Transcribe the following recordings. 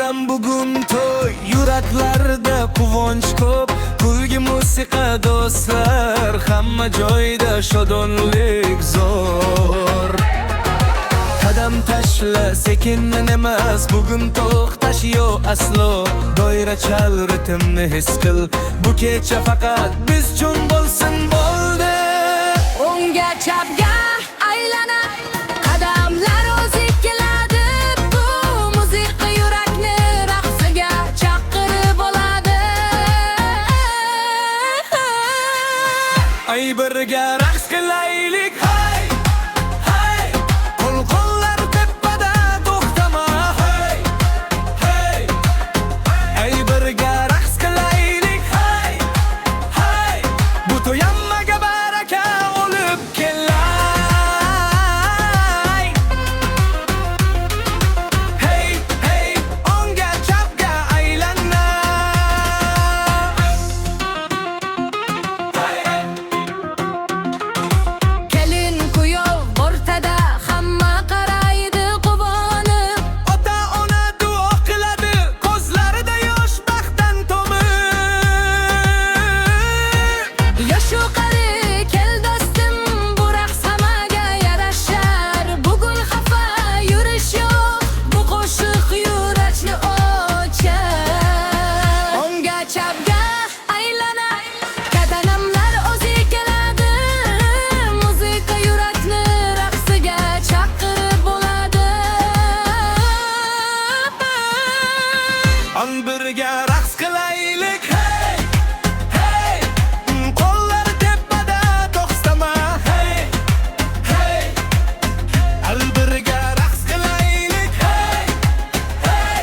Bayram bugun to'y, yuraklarda quvonch ko'p. Kulgi musiqa do'stlar, hamma joyda shodonlik zo'r. Qadam tashla sekin emas, bugun to'xtash yo aslo. Doira chal ritmni his qil, bu kecha faqat biz uchun bo'lsin bo'ldi. O'ngga chapga aylana qadamlar o'zi keladi. Bu musiqa yurakni raqsiga chaqirib oladi. Ay birga raqs qilaylik, hay hay. Qo'l-qo'llar tepada to'xtama, hay hay. Ay birga raqs qilaylik, hay hay. Bu to'yammaga baraka olib kelay. Hey hey, o'ngga chapga aylana. Kelin kuyov o'rtada, hamma qaraydi quvonib. Ota-ona duo qiladi, ko'zlarida yosh baxtdan to'mib. Yoshu qari kel do'stim, bu raqs hammaga yarashar. Bugun xafa yurish yo'q, bu qo'shiq yurakni ochar. O'ngga chapga aylana qadamlar o'zi keladi. Musiqa yurakni raqsiga chaqirib oladi. An birga raqs qilaylik, hey hey. Qo'llar tepada to'xtama, hey hey. Al birga raqs qilaylik, hey hey.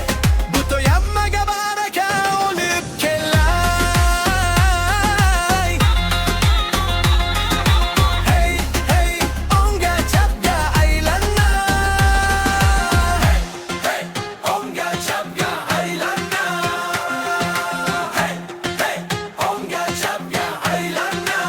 Bu to'yammaga baraka olib kelay. Hey hey, o'ngga chapga aylana. Hey hey, o'ngga chapga aylana. Hey hey, o'ngga chapga aylana.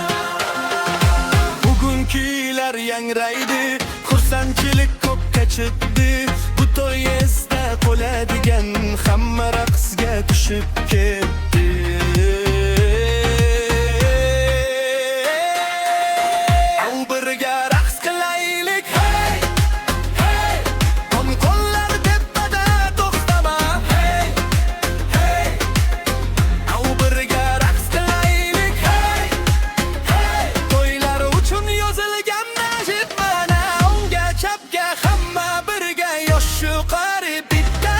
Bugun kuylar yangraydi, xursandchilik ko'kka chiqdi. Bu to'y esda qoladigan, hamma raqsga tushib ketdi. Al birga raqs qilaylik, hey hey. Qo'l-qo'llar tepada to'xtama, hey hey. Al birga raqs qilaylik, hey hey. To'ylar uchun yozilgan nasib mana. O'ngga chapga hamma birga, yosh qari bitta